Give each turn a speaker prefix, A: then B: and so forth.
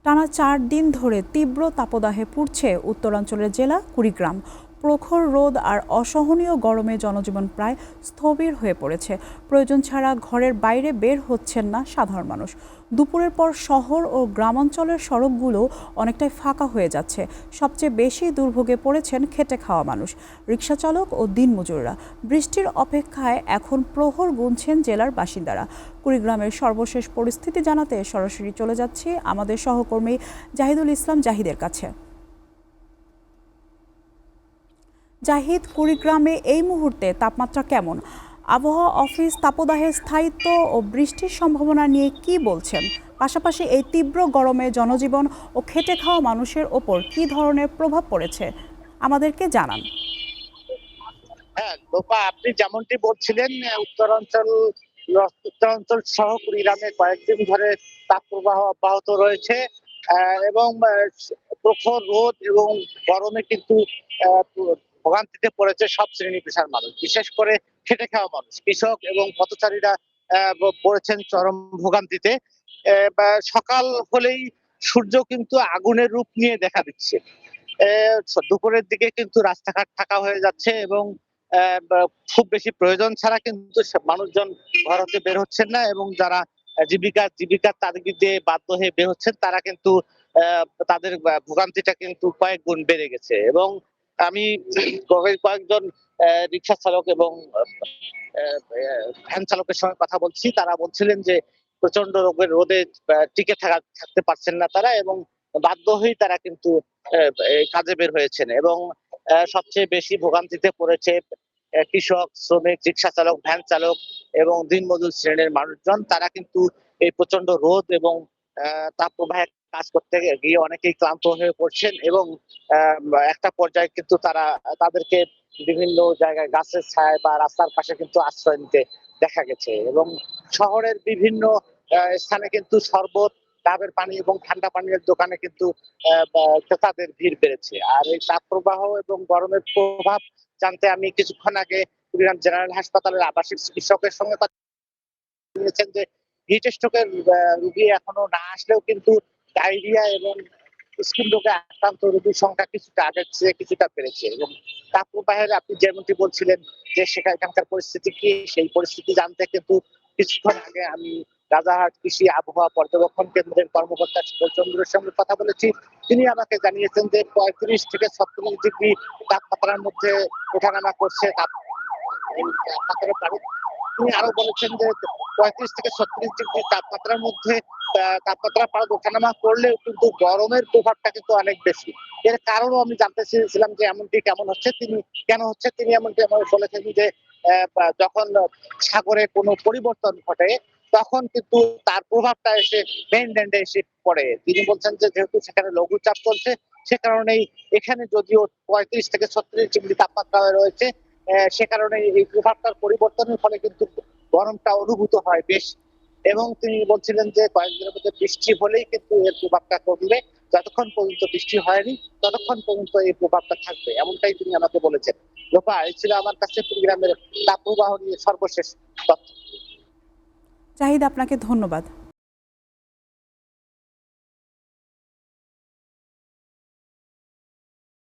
A: টানা ৪ দিন ধরে তীব্র তাপদাহে পুড়ছে উত্তরাঞ্চলের জেলা কুড়িগ্রাম। প্রখর রোদ আর অসহনীয় গরমে জনজীবন প্রায় স্থবির হয়ে পড়েছে। প্রয়োজন ছাড়া ঘরের বাইরে বের হচ্ছেন না সাধারণ মানুষ। দুপুরের পর শহর ও গ্রামাঞ্চলের সড়কগুলো অনেকটাই ফাঁকা হয়ে যাচ্ছে। সবচেয়ে বেশি দুর্ভোগে পড়েছেন খেটে খাওয়া মানুষ, রিকশাচালক ও দিনমজুররা। বৃষ্টির অপেক্ষায় এখন প্রহর গুনছেন জেলার বাসিন্দারা। কুড়িগ্রামের সর্বশেষ পরিস্থিতি জানাতে সরাসরি চলে যাচ্ছি আমাদের সহকর্মী জাহিদুল ইসলাম জাহিদের কাছে। জাহিদ, কুড়িগ্রামে এই মুহূর্তে তাপমাত্রা কেমন? আবহাওয়া অফিস তাপদাহের স্থায়িত্ব ও বৃষ্টির সম্ভাবনা নিয়ে কি বলছেন? পাশাপাশি এই তীব্র গরমে জনজীবন ও খেটে খাওয়া মানুষের ওপর কি ধরনের প্রভাব পড়েছে আমাদেরকে জানান।
B: হ্যাঁ লোপা, আপনি যেমনটি বলছিলেন, উত্তরাঞ্চল সহ কুড়িগ্রামে কয়েকদিন ধরে তাপপ্রবাহ অব্যাহত রয়েছে এবং প্রখর রোদ এবং গরমে কিন্তু ভোগান্তিতে পড়েছে সব শ্রেণী পেশার মানুষ, বিশেষ করে খেটে খাওয়া মানুষ, কৃষক এবং পথচারীরা পড়েছেন চরম ভোগান্তিতে। সকাল হলেই সূর্য কিন্তু আগুনের রূপ নিয়ে দেখা দিচ্ছে। দুপুরের দিকে কিন্তু রাস্তাঘাট ফাঁকা হয়ে যাচ্ছে এবং খুব বেশি প্রয়োজন ছাড়া কিন্তু মানুষজন ঘর হতে বের হচ্ছেন না, এবং যারা জীবিকার তাগিদে বাধ্য হয়ে বের হচ্ছেন তারা কিন্তু তাদের ভোগান্তিটা কিন্তু কয়েক গুণ বেড়ে গেছে। এবং আমি কয়েকজন রিক্সা চালক এবং ভ্যান চালকের সঙ্গে কথা বলছি, তারা বলছিলেন যে প্রচন্ড রোদে টিকে থাকতে পারছেন না তারা, এবং বাধ্য হয়েই তারা কিন্তু এই কাজে বের হয়েছেন। এবং সবচেয়ে বেশি ভোগান্তিতে পড়েছে কৃষক, শ্রমিক, রিক্সা চালক, ভ্যান চালক এবং দিনমজুর শ্রেণীর মানুষজন। তারা কিন্তু এই প্রচন্ড রোদ এবং তাপপ্রবাহে কাজ করতে গিয়ে অনেকেই ক্লান্ত হয়ে পড়ছেন, এবং আহ, একটা পর্যায়ে কিন্তু তাদেরকে বিভিন্ন জায়গায় গাছের ছায়ায় বা রাস্তার পাশে কিন্তু আশ্রয় নিতে দেখা গেছে। এবং শহরের বিভিন্ন স্থানে কিন্তু শরবত, ডাবের পানি এবং ঠান্ডা পানীয়ের দোকানে কিন্তু ক্রেতাদের ভিড় বেড়েছে। আর এই তাপপ্রবাহ এবং গরমের প্রভাব জানতে আমি কিছুক্ষণ আগে কুড়িগ্রাম জেনারেল হাসপাতালের আবাসিক চিকিৎসকের সঙ্গে কথা বলেছেন যে হিট স্ট্রোকের রোগী এখনো না আসলেও কিন্তু ডায়রিয়া এবং স্কিন রোগে আক্রান্ত রোগীর সংখ্যা কিছুটা আগের চেয়ে কিছুটা বেড়েছে। এবং তাপপ্রবাহের আপনি যেমনটি বলছিলেন যে এখানকার পরিস্থিতি কি, সেই পরিস্থিতি জানতে কিন্তু কিছুক্ষণ আগে আমি রাজারহাট কৃষি আবহাওয়া পর্যবেক্ষণ কেন্দ্রের কর্মকর্তা শীতল চন্দ্রের সঙ্গে কথা বলেছি। তিনি আমাকে জানিয়েছেন যে 35 থেকে 36 ডিগ্রি তাপমাত্রার মধ্যে ওঠানামা করছে তাপমাত্রা। তিনি আরো বলেছেন যে 35 থেকে 36 ডিগ্রি তাপমাত্রার মধ্যে তাপমাত্রা পারদ ওঠানামা করলেও কিন্তু গরমের প্রভাবটা কিন্তু অনেক বেশি। এর কারণও আমি জানতে চেয়েছিলাম যে এমনটি কেন হচ্ছে। তিনি এমনটি আমাকে বলেছেন যে যখন সাগরে কোনো পরিবর্তন ঘটে তখন কিন্তু তার প্রভাবটা এসে মেইনল্যান্ডে এসে পড়ে। তিনি বলছেন যে যেহেতু সেখানে লঘুচাপ চলছে, সে কারণেই এখানে যদিও 35 থেকে 36 ডিগ্রি তাপমাত্রা রয়েছে, সে কারণে এই প্রভাবটার পরিবর্তনের ফলে কিন্তু গরমটা অনুভূত হয় বেশ। এবং তিনি বলছিলেন যে কয়েকদিনের মধ্যে বৃষ্টি হলেই কিন্তু এর প্রভাবটা কমবে, যতক্ষণ পর্যন্ত বৃষ্টি হয়নি ততক্ষণ পর্যন্ত এই প্রভাবটা থাকবে, এমনটাই তিনি আমাকে বলেছেন। লোপা, এই ছিল আমার কাছে কুড়িগ্রামের তাপপ্রবাহ নিয়ে সর্বশেষ তথ্য।
A: জাহিদ, আপনাকে ধন্যবাদ।